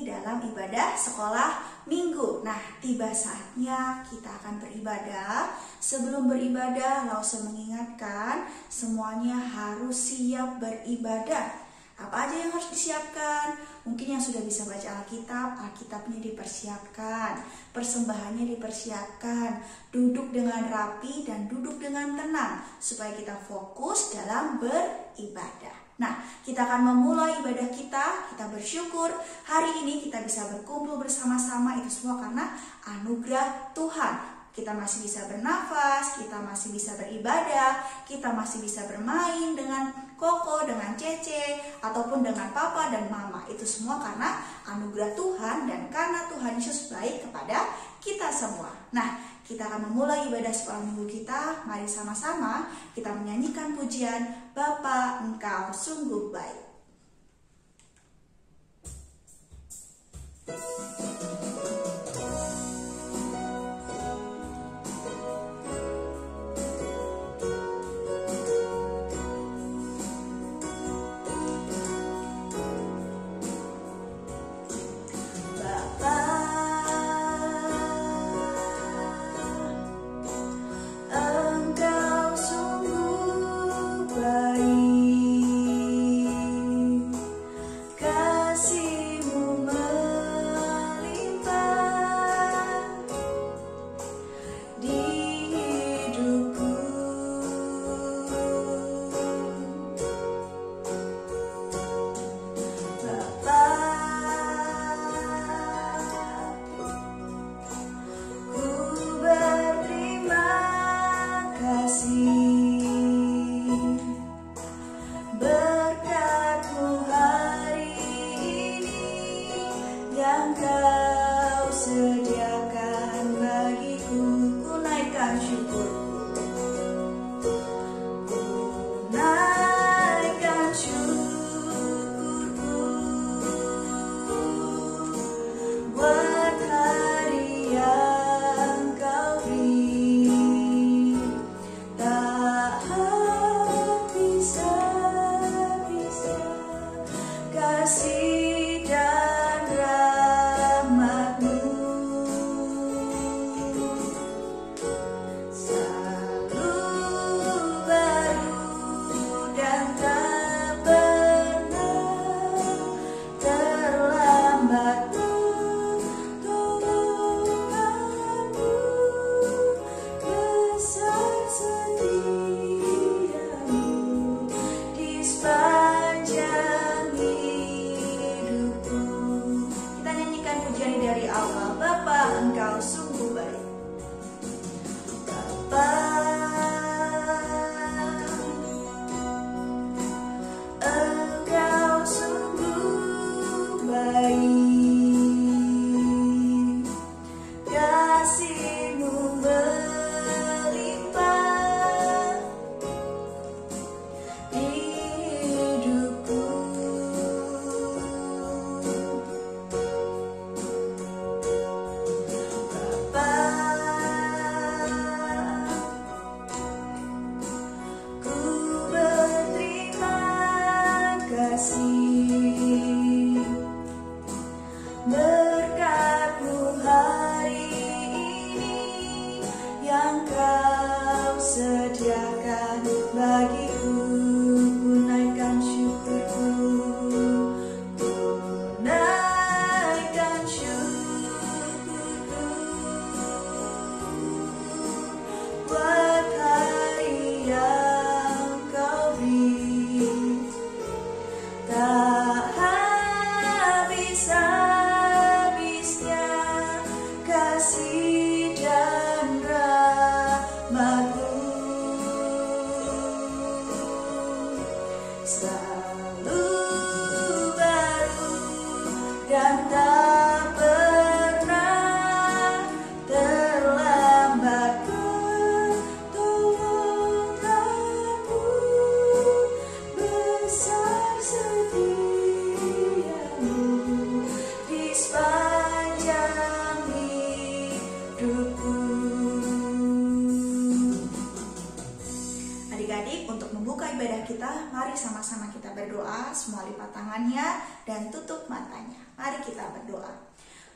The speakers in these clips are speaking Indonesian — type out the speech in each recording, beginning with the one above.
dalam ibadah sekolah minggu. Nah, tiba saatnya kita akan beribadah. Sebelum beribadah, Lause mengingatkan semuanya harus siap beribadah. Apa aja yang harus disiapkan? Mungkin yang sudah bisa baca Alkitab, Alkitabnya dipersiapkan, persembahannya dipersiapkan, duduk dengan rapi dan duduk dengan tenang, supaya kita fokus dalam beribadah. Nah, kita akan memulai ibadah kita bersyukur hari ini kita bisa berkumpul bersama-sama, itu semua karena anugerah Tuhan. Kita masih bisa bernafas, kita masih bisa beribadah, kita masih bisa bermain dengan Koko, dengan Cece, ataupun dengan Papa dan Mama. Itu semua karena anugerah Tuhan dan karena Tuhan Yesus baik kepada kita semua. Nah, kita akan memulai ibadah sekolah minggu kita. Mari sama-sama kita menyanyikan pujian Bapa, Engkau sungguh baik. Mari sama-sama kita berdoa, semua lipat tangannya dan tutup matanya. Mari kita berdoa.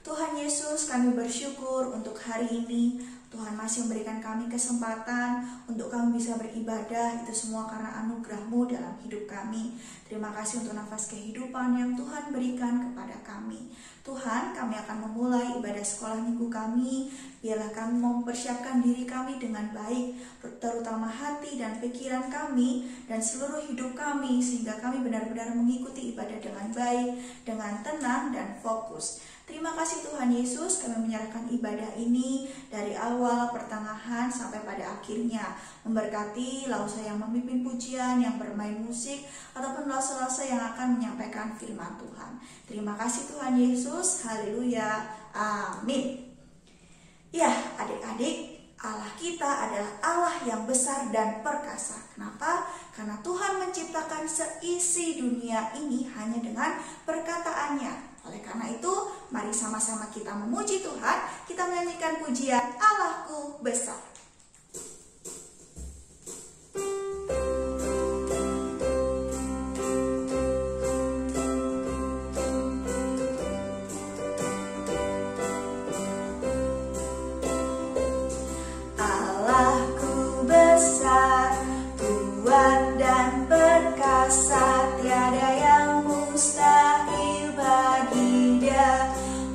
Tuhan Yesus, kami bersyukur untuk hari ini. Tuhan masih memberikan kami kesempatan untuk kami bisa beribadah. Itu semua karena anugerah-Mu dalam hidup kami. Terima kasih untuk nafas kehidupan yang Tuhan berikan kepada kami. Tuhan, kami akan memulai ibadah sekolah minggu kami. Biarlah kami mempersiapkan diri kami dengan baik, terutama hati dan pikiran kami dan seluruh hidup kami, sehingga kami benar-benar mengikuti ibadah dengan baik, dengan tenang dan fokus. Terima kasih Tuhan Yesus, kami menyerahkan ibadah ini dari awal, pertengahan, sampai pada akhirnya. Memberkati Lausa yang memimpin pujian, yang bermain musik, ataupun Lausa-Lausa yang akan menyampaikan firman Tuhan. Terima kasih Tuhan Yesus, haleluya, amin. Ya, adik-adik, Allah kita adalah Allah yang besar dan perkasa. Kenapa? Karena Tuhan menciptakan seisi dunia ini hanya dengan perkataannya. Oleh karena itu, mari sama-sama kita memuji Tuhan. Kita menyanyikan pujian Allahku besar. Allahku besar, kuat dan perkasa, tiada yang mustahil bagi Dia.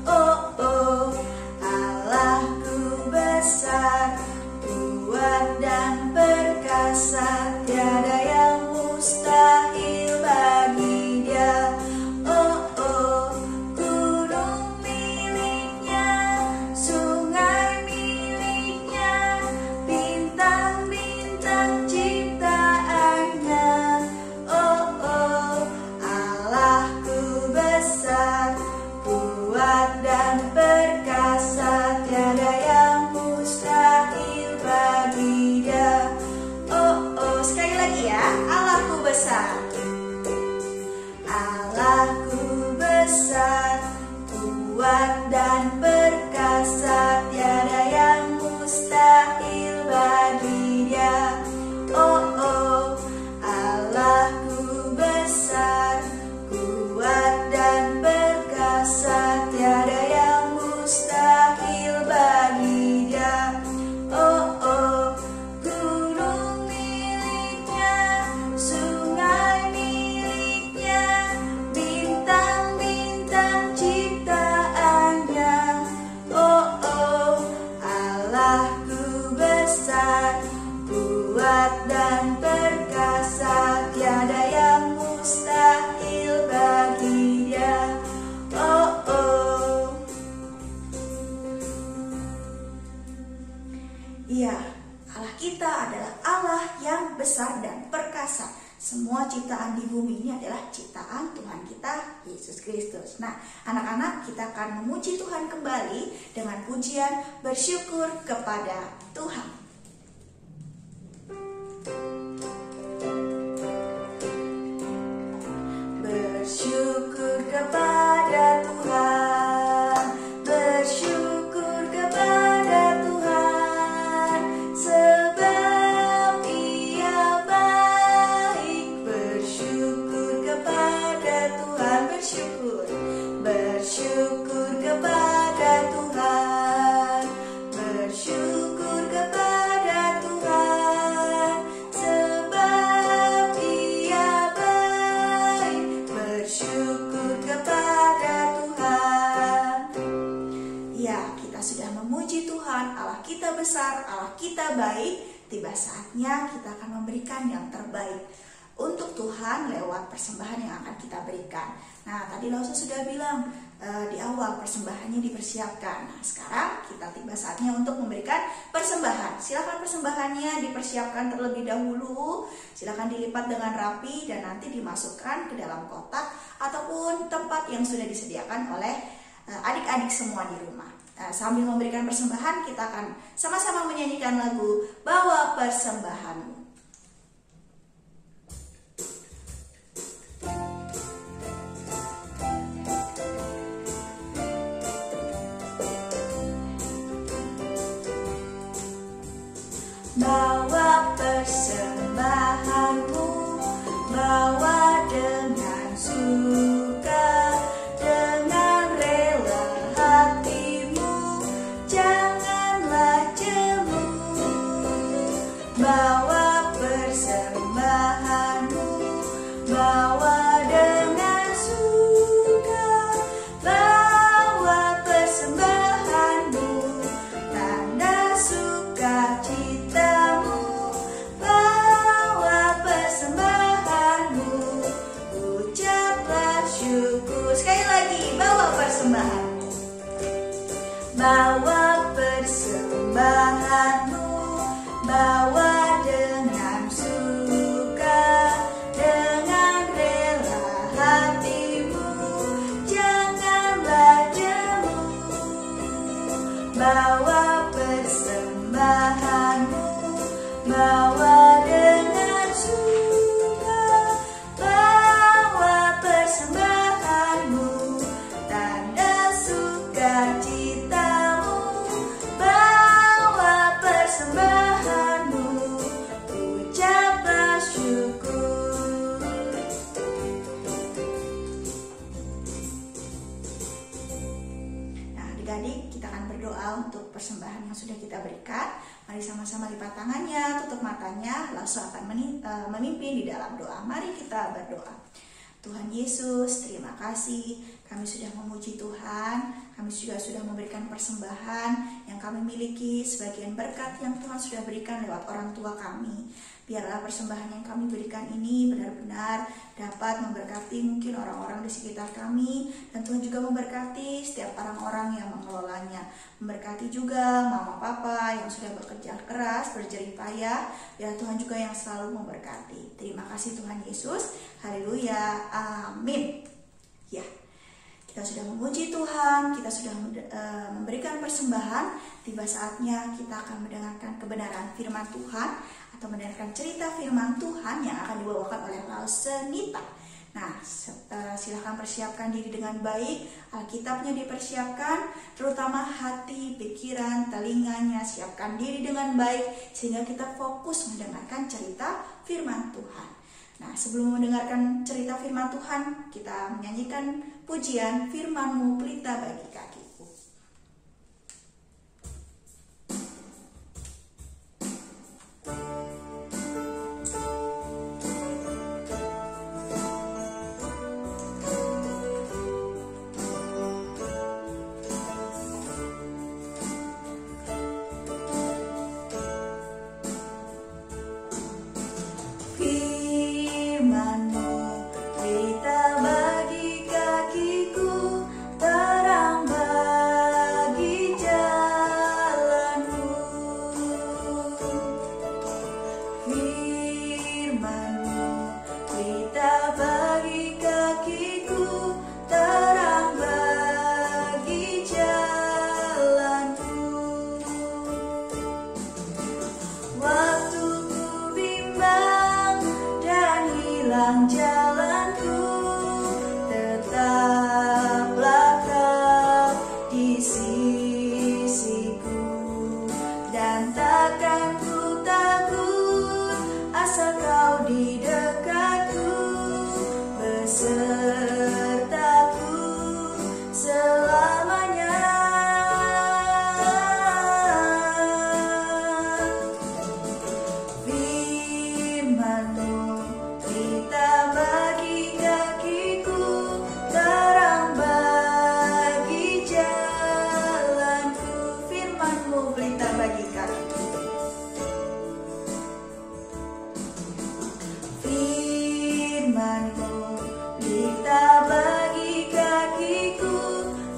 Oh, oh, Allahku besar, kuat dan perkasa, tiada yang mustahil bagi Dia. Oh, oh, gunung miliknya, sungai miliknya, bintang-bintang ciptaannya. Oh, oh, Allahku besar, kuat dan perkasa, tiada yang mustahil bagi Dia. Oh, oh, sekali lagi ya, Allahku besar. Allahku besar, kuat dan perkasa, tiada yang mustahil bagi Dia. Oh, oh, Allahku besar, kuat dan perkasa, tiada yang mustahil bagi Dia. Oh, oh, gunung miliknya, sungai miliknya, bintang-bintang ciptaannya. Oh, oh, Allahku besar, kuat dan perkasa, tiada yang mustahil bagi Dia. Oh, oh. Iya, Allah kita adalah Allah yang besar dan perkasa. Semua ciptaan di bumi ini adalah ciptaan Tuhan kita, Yesus Kristus. Nah, anak-anak, kita akan memuji Tuhan kembali dengan pujian bersyukur kepada Tuhan. Bersyukur kepada Tuhan, bersyukur kepada Tuhan, sebab Ia baik. Bersyukur kepada Tuhan, bersyukur, bersyukur kepada Tuhan, bersyukur kepada Tuhan, sebab Ia baik. Bersyukur kepada Tuhan. Ya, kita sudah memuji Tuhan, Allah kita besar, Allah kita baik. Tiba saatnya kita akan memberikan yang terbaik untuk Tuhan lewat persembahan yang akan kita berikan. Nah, tadi Lausa sudah bilang di awal persembahannya dipersiapkan. Nah, sekarang kita tiba saatnya untuk memberikan persembahan. Silakan persembahannya dipersiapkan terlebih dahulu. Silakan dilipat dengan rapi dan nanti dimasukkan ke dalam kotak ataupun tempat yang sudah disediakan oleh adik-adik semua di rumah. Sambil memberikan persembahan, kita akan sama-sama menyanyikan lagu Bawa Persembahanmu. Bawa persembahanmu, bawa dengan suka, dengan bawa persembahanmu, bawa dengan suka, dengan rela hatimu, janganlah jemu. Bawa persembahanmu, bawa dengan suka, bawa persembahanmu, tanda sukacitamu, bawa persembahanmu, ucaplah syukur. Nah, adik-adik, kita akan berdoa untuk persembahan yang sudah kita berikan. Mari sama-sama lipat tangannya, tutup matanya, langsung akan memimpin di dalam doa. Mari kita berdoa. Tuhan Yesus, terima kasih. Kami sudah memuji Tuhan, kami juga sudah memberikan persembahan yang kami miliki, sebagian berkat yang Tuhan sudah berikan lewat orang tua kami. Biarlah persembahan yang kami berikan ini benar-benar dapat memberkati mungkin orang-orang di sekitar kami, dan Tuhan juga memberkati setiap orang-orang yang mengelolanya. Memberkati juga mama papa yang sudah bekerja keras, berjerih payah. Biar Tuhan juga yang selalu memberkati. Terima kasih Tuhan Yesus. Haleluya. Amin. Ya, kita sudah memuji Tuhan, kita sudah memberikan persembahan. Tiba saatnya kita akan mendengarkan kebenaran firman Tuhan, atau mendengarkan cerita firman Tuhan yang akan dibawakan oleh Lause Nita. Nah, silakan persiapkan diri dengan baik, Alkitabnya dipersiapkan, terutama hati, pikiran, telinganya, siapkan diri dengan baik sehingga kita fokus mendengarkan cerita firman Tuhan. Nah, sebelum mendengarkan cerita firman Tuhan, kita menyanyikan pujian Firman-Mu pelita bagi kakiku. Jalanku, tetaplah kau di sisiku, dan takkan ku takut asal kau di dekatku, besertaku selamanya. Firman-Mu bagi kakiku, terang bagi jalanku. Firman-Mu pelita bagi kakiku. Firman-Mu pelita bagi kakiku,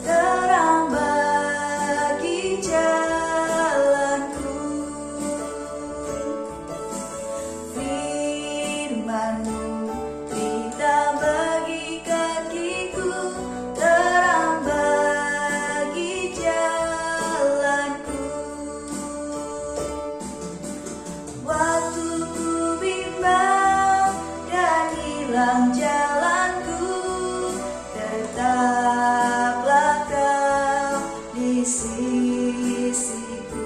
terang bagi jalanku. Firman-Mu bagi kakiku, terang bagi jalanku. Waktu ku bimbang dan hilang jalanku, tetaplah kau di sisiku,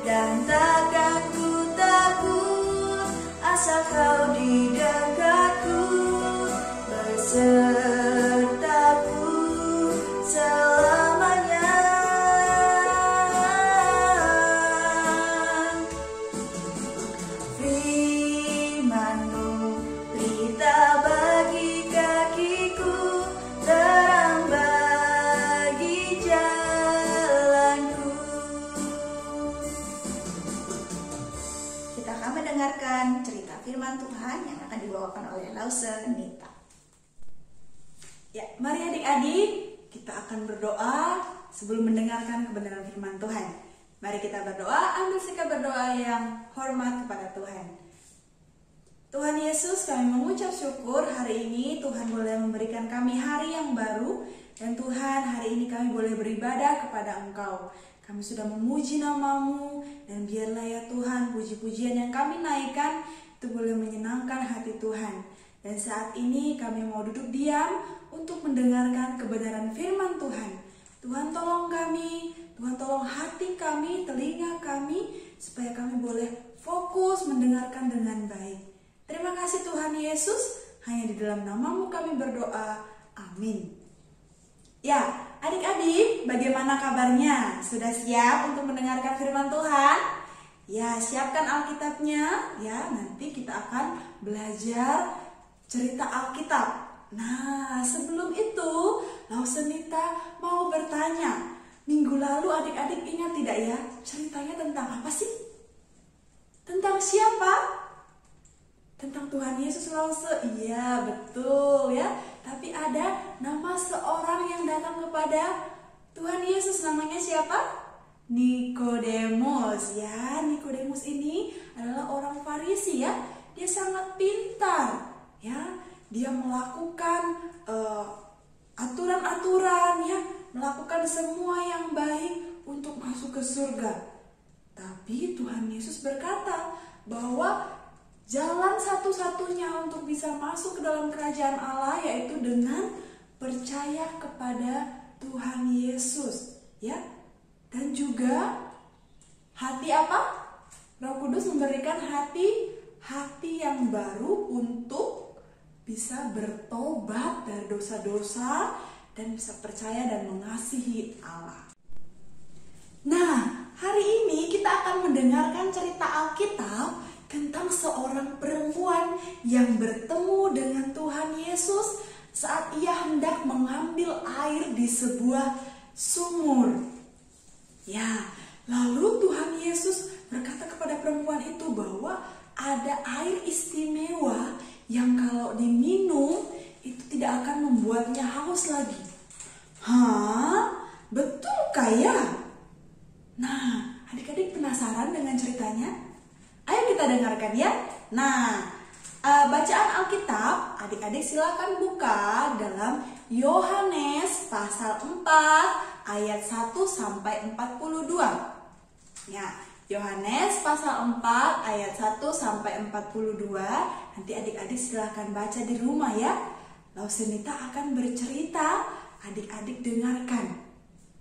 dan takkan ku takut asal kau di dekatku, besertaku selamanya. Firman-Mu pelita bagi kakiku, terang bagi jalanku. Kita akan mendengarkan cerita firman Tuhan yang akan dibawakan oleh Lause Nita. Ya, mari adik-adik, kita akan berdoa sebelum mendengarkan kebenaran firman Tuhan, mari kita berdoa, ambil sikap berdoa yang hormat kepada Tuhan. Tuhan Yesus, kami mengucap syukur hari ini Tuhan boleh memberikan kami hari yang baru. Dan Tuhan, hari ini kami boleh beribadah kepada Engkau. Kami sudah memuji nama-Mu, dan biarlah ya Tuhan, puji-pujian yang kami naikkan itu boleh menyenangkan hati Tuhan. Dan saat ini kami mau duduk diam untuk mendengarkan kebenaran firman Tuhan. Tuhan tolong kami, Tuhan tolong hati kami, telinga kami, supaya kami boleh fokus mendengarkan dengan baik. Terima kasih Tuhan Yesus, hanya di dalam nama-Mu kami berdoa. Amin. Ya, adik-adik, bagaimana kabarnya? Sudah siap untuk mendengarkan firman Tuhan? Ya, siapkan Alkitabnya. Ya, nanti kita akan belajar cerita Alkitab. Nah, sebelum itu, Lausenita mau bertanya. Minggu lalu adik-adik ingat tidak ya? Ceritanya tentang apa sih? Tentang siapa? Tentang Tuhan Yesus Lause. Iya, betul ya. Tapi ada nama seorang yang datang kepada Tuhan Yesus, namanya siapa? Nikodemus. Ya, Nikodemus ini adalah orang Farisi ya. Dia sangat pintar ya. Dia melakukan aturan-aturan ya, melakukan semua yang baik untuk masuk ke surga. Tapi Tuhan Yesus berkata bahwa jalan satu-satunya untuk bisa masuk ke dalam kerajaan Allah yaitu dengan percaya kepada Tuhan Yesus, ya. Dan juga hati apa? Roh Kudus memberikan hati yang baru untuk bisa bertobat dari dosa-dosa dan bisa percaya dan mengasihi Allah. Nah, hari ini kita akan mendengarkan cerita Alkitab tentang seorang perempuan yang bertemu dengan Tuhan Yesus saat ia hendak mengambil air di sebuah sumur. Ya, lalu Tuhan Yesus berkata kepada perempuan itu bahwa ada air istimewa yang kalau diminum itu tidak akan membuatnya haus lagi. Hah? Betulkah ya? Nah, adik-adik penasaran dengan ceritanya? Ayo kita dengarkan ya. Nah, bacaan Alkitab, adik-adik silakan buka dalam Yohanes pasal 4 ayat 1 sampai 42. Ya, Yohanes pasal 4 ayat 1 sampai 42. Nanti adik-adik silakan baca di rumah ya. Lausenita akan bercerita, adik-adik dengarkan.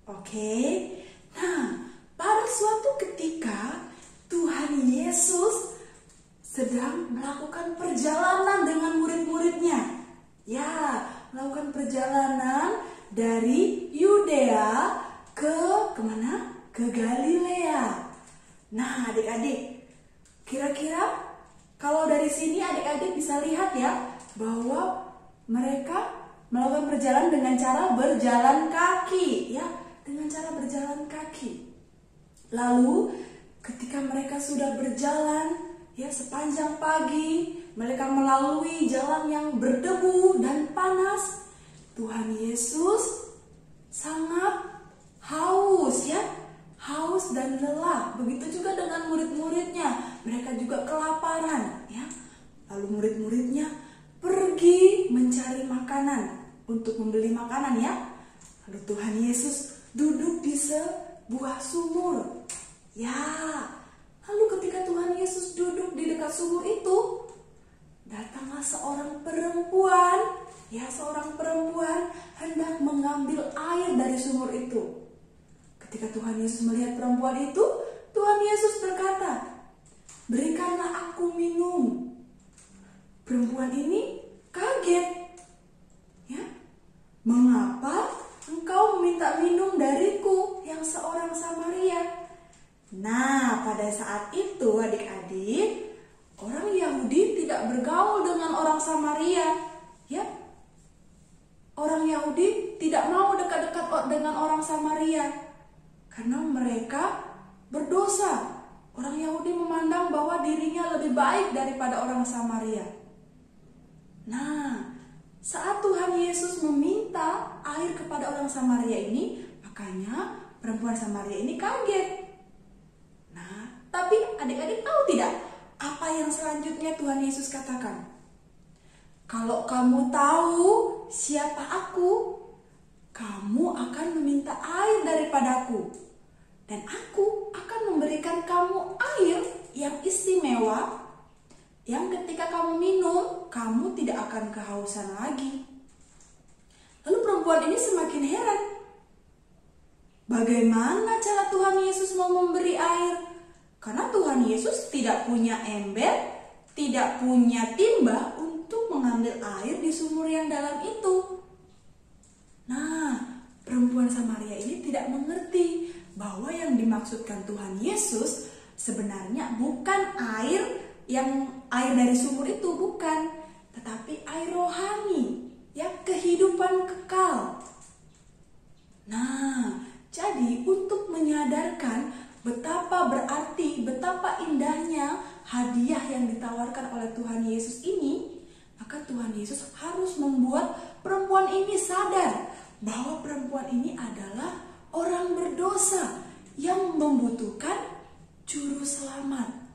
Oke. Nah, pada suatu ketika Tuhan Yesus sedang melakukan perjalanan dengan murid-muridnya. Ya, melakukan perjalanan dari Yudea kemana? Ke Galilea. Nah, adik-adik, kira-kira kalau dari sini adik-adik bisa lihat ya bahwa mereka melakukan perjalanan dengan cara berjalan kaki, ya, dengan cara berjalan kaki. Lalu ketika mereka sudah berjalan ya sepanjang pagi, mereka melalui jalan yang berdebu dan panas. Tuhan Yesus sangat haus ya, haus dan lelah. Begitu juga dengan murid-muridnya, mereka juga kelaparan ya. Lalu murid-muridnya pergi mencari makanan untuk membeli makanan ya. Lalu Tuhan Yesus duduk di sebuah sumur. Ya, lalu ketika Tuhan Yesus duduk di dekat sumur itu, datanglah seorang perempuan, ya seorang perempuan hendak mengambil air dari sumur itu. Ketika Tuhan Yesus melihat perempuan itu, Tuhan Yesus berkata, "Berikanlah aku minum." Perempuan ini kaget, ya, "Mengapa engkau meminta minum dariku yang seorang Samaria?" Nah, pada saat itu adik-adik, orang Yahudi tidak bergaul dengan orang Samaria, ya. Orang Yahudi tidak mau dekat-dekat dengan orang Samaria karena mereka berdosa. Orang Yahudi memandang bahwa dirinya lebih baik daripada orang Samaria. Nah, saat Tuhan Yesus meminta air kepada orang Samaria ini, makanya perempuan Samaria ini kaget. Nah, tapi adik-adik tahu tidak apa yang selanjutnya Tuhan Yesus katakan? Kalau kamu tahu siapa aku, kamu akan meminta air daripadaku, dan aku akan memberikan kamu air yang istimewa, yang ketika kamu minum, kamu tidak akan kehausan lagi. Lalu perempuan ini semakin heran. Bagaimana cara Tuhan Yesus mau memberi air? Karena Tuhan Yesus tidak punya ember, tidak punya timba untuk mengambil air di sumur yang dalam itu. Nah, perempuan Samaria ini tidak mengerti bahwa yang dimaksudkan Tuhan Yesus sebenarnya bukan air dari sumur itu, bukan, tetapi air rohani, ya, kehidupan kekal. Nah, jadi untuk menyadarkan betapa berarti, betapa indahnya hadiah yang ditawarkan oleh Tuhan Yesus ini, maka Tuhan Yesus harus membuat perempuan ini sadar bahwa perempuan ini adalah orang berdosa yang membutuhkan juru selamat.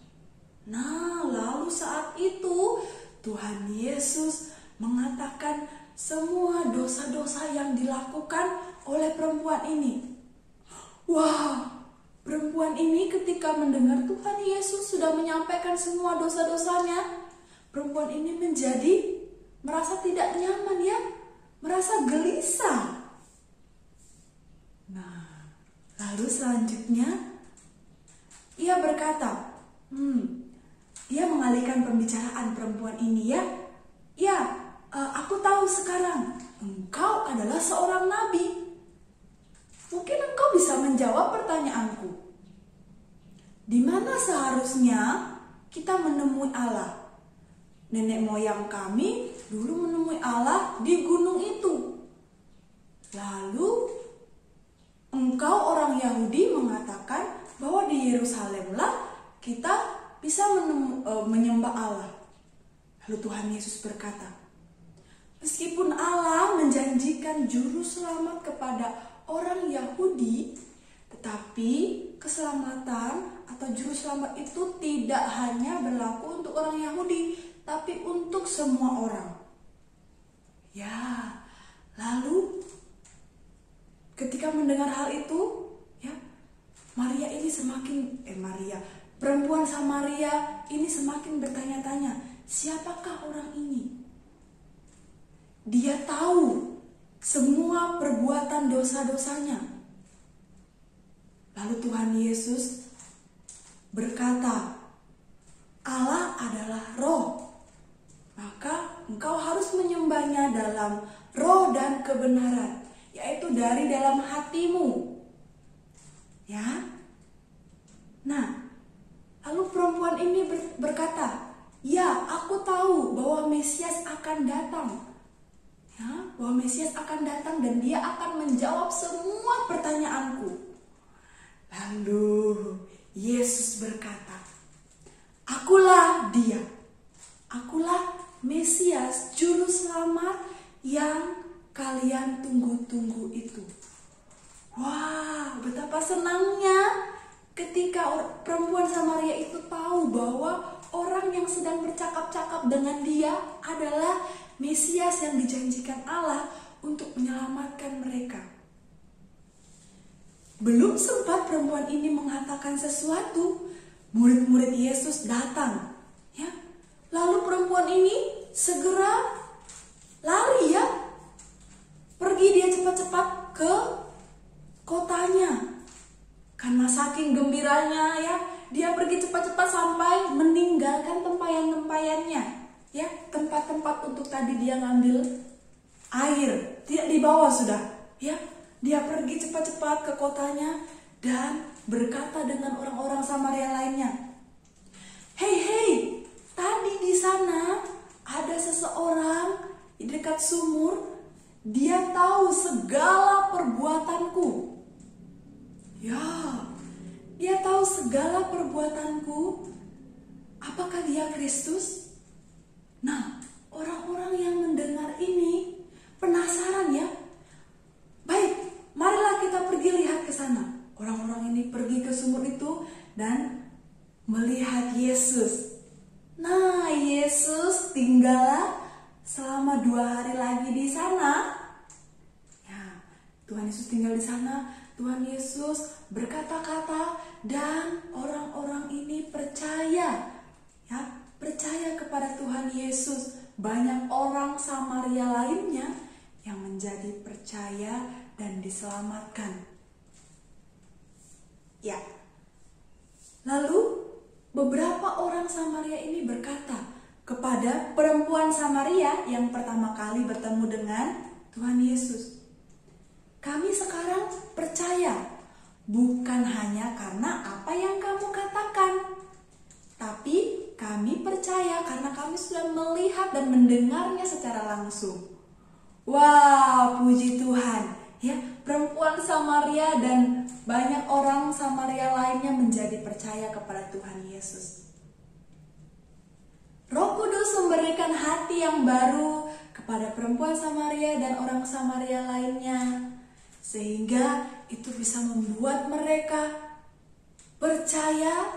Nah, lalu saat itu Tuhan Yesus mengatakan semua dosa-dosa yang dilakukan oleh perempuan ini. Wah, perempuan ini ketika mendengar Tuhan Yesus sudah menyampaikan semua dosa-dosanya, perempuan ini menjadi merasa tidak nyaman, ya, merasa gelisah. Nah, lalu selanjutnya ia berkata, dia mengalihkan pembicaraan perempuan ini, ya. Aku tahu sekarang engkau adalah seorang nabi. Mungkin engkau bisa menjawab pertanyaanku. Di mana seharusnya kita menemui Allah? Nenek moyang kami dulu menemui Allah di gunung itu. Lalu engkau orang Yahudi mengatakan bahwa di Yerusalemlah kita bisa menyembah Allah. Lalu Tuhan Yesus berkata, meskipun Allah menjanjikan juru selamat kepada orang Yahudi, tetapi keselamatan atau juru selamat itu tidak hanya berlaku untuk orang Yahudi, tapi untuk semua orang. Ya, lalu ketika mendengar hal itu, ya, perempuan Samaria ini semakin bertanya-tanya, siapakah orang ini? Dia tahu semua perbuatan dosa-dosanya. Lalu Tuhan Yesus berkata, Allah adalah roh, maka engkau harus menyembahnya dalam roh dan kebenaran, yaitu dari dalam hatimu. Ya. Nah, lalu perempuan ini berkata, ya, aku tahu bahwa Mesias akan datang. Ya, bahwa Mesias akan datang dan dia akan menjawab semua pertanyaanku. Lalu Yesus berkata, akulah dia. Akulah Mesias, juru selamat yang kalian tunggu-tunggu itu. Wah, betapa senangnya ketika perempuan Samaria itu tahu bahwa orang yang sedang bercakap-cakap dengan dia adalah Mesias yang dijanjikan Allah untuk menyelamatkan mereka. Belum sempat perempuan ini mengatakan sesuatu, murid-murid Yesus datang. Ya, lalu perempuan ini segera lari, ya, pergi dia cepat-cepat ke kotanya. Karena saking gembiranya, ya, dia pergi cepat-cepat sampai meninggalkan tempayan-tempayannya. Ya, tempat-tempat untuk tadi dia ngambil air tidak dibawa sudah. Ya, dia pergi cepat-cepat ke kotanya dan berkata dengan orang-orang Samaria lainnya, Hei, tadi di sana ada seseorang di dekat sumur, dia tahu segala perbuatanku. Ya, dia tahu segala perbuatanku. Apakah dia Kristus? Nah, orang-orang yang mendengar ini penasaran, ya. Baik, marilah kita pergi lihat ke sana. pergi ke sumur itu dan melihat Yesus. Nah, Yesus tinggal selama 2 hari lagi di sana. Ya, Tuhan Yesus tinggal di sana. Tuhan Yesus berkata-kata dan orang-orang ini percaya. Ya, percaya kepada Tuhan Yesus. Banyak orang Samaria lainnya yang menjadi percaya dan diselamatkan. Ya. Lalu beberapa orang Samaria ini berkata kepada perempuan Samaria yang pertama kali bertemu dengan Tuhan Yesus, "Kami sekarang percaya, bukan hanya karena apa yang kamu katakan, tapi kami percaya karena kami sudah melihat dan mendengarnya secara langsung." Wah, puji Tuhan. Ya, perempuan Samaria dan banyak orang Samaria lainnya menjadi percaya kepada Tuhan Yesus. Roh Kudus memberikan hati yang baru kepada perempuan Samaria dan orang Samaria lainnya, sehingga itu bisa membuat mereka percaya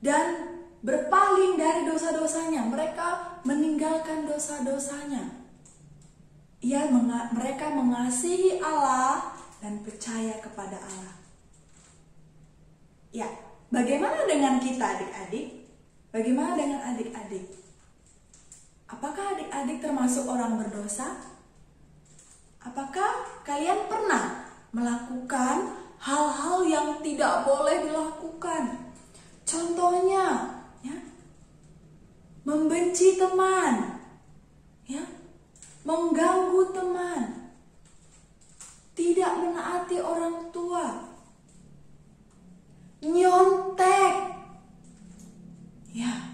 dan berpaling dari dosa-dosanya. Mereka meninggalkan dosa-dosanya. Mereka mengasihi Allah dan percaya kepada Allah. Ya, bagaimana dengan kita adik-adik? Bagaimana dengan adik-adik? Apakah adik-adik termasuk orang berdosa? Apakah kalian pernah melakukan hal-hal yang tidak boleh dilakukan? Contohnya, ya, membenci teman, ya, mengganggu teman, tidak menaati orang tua, nyontek, ya.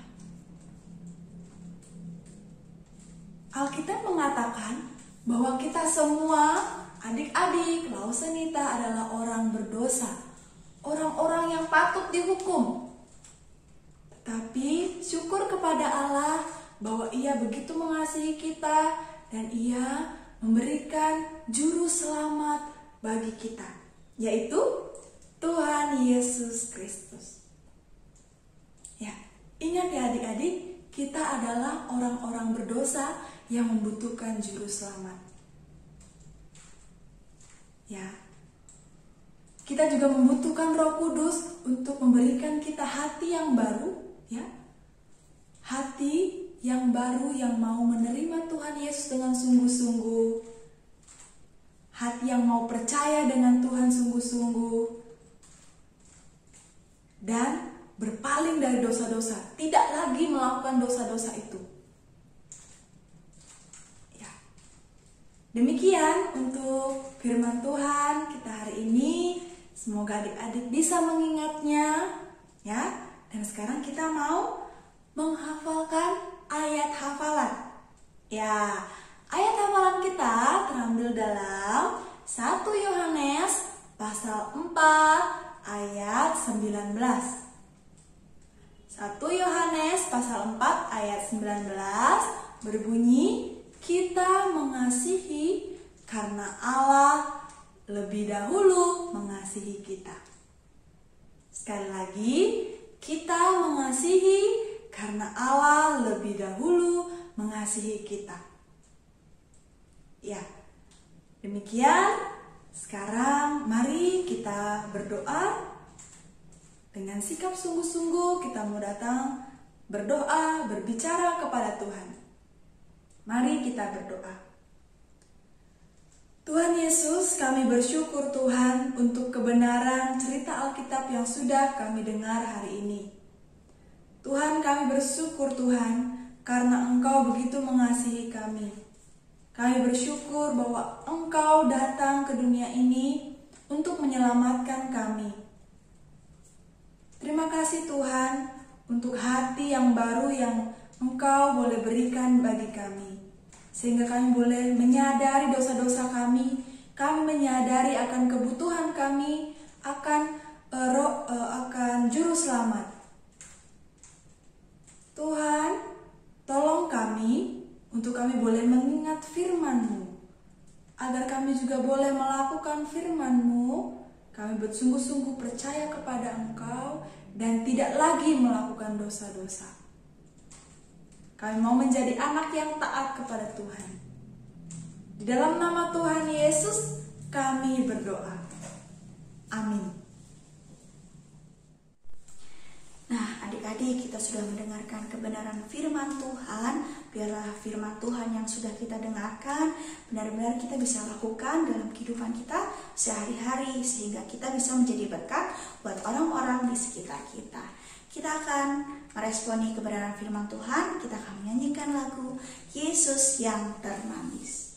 Alkitab mengatakan bahwa kita semua adik-adik Lausenita adalah orang berdosa, orang-orang yang patut dihukum. Tetapi syukur kepada Allah bahwa Ia begitu mengasihi kita dan Ia memberikan juru selamat bagi kita, yaitu Tuhan Yesus Kristus. Ya, ingat ya adik-adik, kita adalah orang-orang berdosa yang membutuhkan juru selamat. Ya, kita juga membutuhkan Roh Kudus untuk memberikan kita hati yang baru, ya, hati yang baru yang mau menerima Tuhan Yesus dengan sungguh-sungguh, hati yang mau percaya dengan Tuhan sungguh-sungguh, dan berpaling dari dosa-dosa, tidak lagi melakukan dosa-dosa itu. Ya. Demikian untuk firman Tuhan kita hari ini. Semoga adik-adik bisa mengingatnya, ya. Dan sekarang kita mau menghafalkan ayat hafalan. Ya, ayat hafalan kita terambil dalam 1 Yohanes pasal 4 ayat 19. 1 Yohanes pasal 4 ayat 19 berbunyi, "Kita mengasihi karena Allah lebih dahulu mengasihi kita." Sekali lagi, kita mengasihi karena Allah lebih dahulu mengasihi kita. Ya, demikian. Sekarang mari kita berdoa. Dengan sikap sungguh-sungguh kita mau datang berdoa, berbicara kepada Tuhan. Mari kita berdoa. Tuhan Yesus, kami bersyukur Tuhan untuk kebenaran cerita Alkitab yang sudah kami dengar hari ini. Tuhan, kami bersyukur Tuhan karena Engkau begitu mengasihi kami. Kami bersyukur bahwa Engkau datang ke dunia ini untuk menyelamatkan kami. Terima kasih Tuhan untuk hati yang baru yang Engkau boleh berikan bagi kami. Sehingga kami boleh menyadari dosa-dosa kami. Kami menyadari akan kebutuhan kami akan juru selamat. Tuhan, tolong kami untuk kami boleh mengingat firman-Mu, agar kami juga boleh melakukan firman-Mu Kami bersungguh-sungguh percaya kepada Engkau dan tidak lagi melakukan dosa-dosa. Kami mau menjadi anak yang taat kepada Tuhan. Di dalam nama Tuhan Yesus kami berdoa. Amin. Nah, adik-adik, kita sudah mendengarkan kebenaran firman Tuhan. Biarlah firman Tuhan yang sudah kita dengarkan benar-benar kita bisa lakukan dalam kehidupan kita sehari-hari, sehingga kita bisa menjadi berkat buat orang-orang di sekitar kita. Kita akan meresponi kebenaran firman Tuhan. Kita akan menyanyikan lagu Yesus yang Termanis.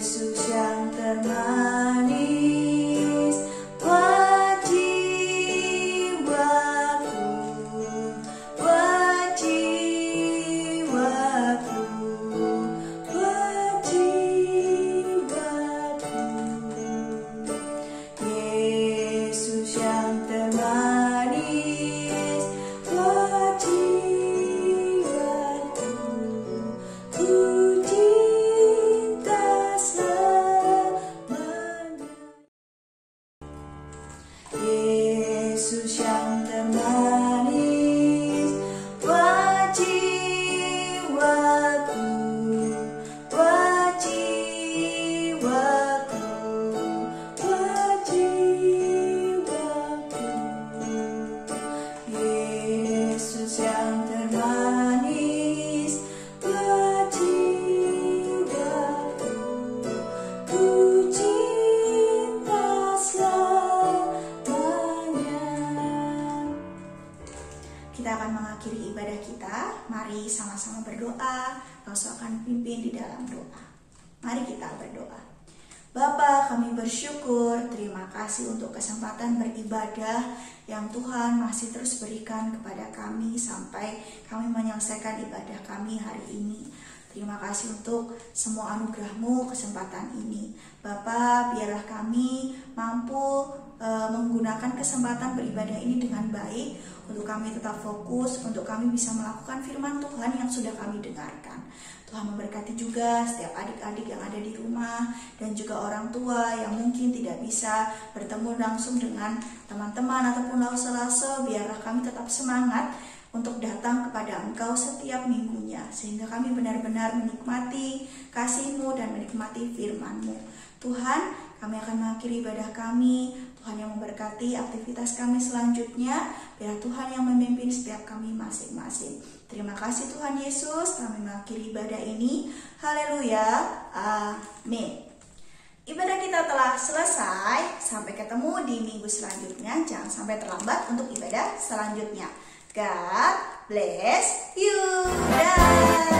Yesus yang termanis buat jiwaku, buat jiwaku, buat jiwaku. Yesus yang termanis buat jiwaku, ku Yesus yang termanis buat jiwaku, buat jiwaku, buat jiwaku. Yesus yang termanis buat jiwaku, ku cinta Kita akan mengakhiri ibadah kita. Mari sama-sama berdoa. Engkau akan pimpin di dalam doa. Mari kita berdoa. Bapa, kami bersyukur, terima kasih untuk kesempatan beribadah yang Tuhan masih terus berikan kepada kami sampai kami menyelesaikan ibadah kami hari ini. Terima kasih untuk semua anugerah-Mu kesempatan ini. Bapa, biarlah kami mampu menggunakan kesempatan beribadah ini dengan baik, untuk kami tetap fokus, untuk kami bisa melakukan firman Tuhan yang sudah kami dengarkan. Tuhan memberkati juga setiap adik-adik yang ada di rumah dan juga orang tua yang mungkin tidak bisa bertemu langsung dengan teman-teman ataupun lause-lause. Biarlah kami tetap semangat untuk datang kepada Engkau setiap minggunya, sehingga kami benar-benar menikmati kasih-Mu dan menikmati firman-Mu. Tuhan, kami akan mengakhiri ibadah kami. Tuhan yang memberkati aktivitas kami selanjutnya. Biar Tuhan yang memimpin setiap kami masing-masing. Terima kasih Tuhan Yesus, kami mengakhiri ibadah ini. Haleluya, amin. Ibadah kita telah selesai. Sampai ketemu di minggu selanjutnya. Jangan sampai terlambat untuk ibadah selanjutnya. God bless you. Dah.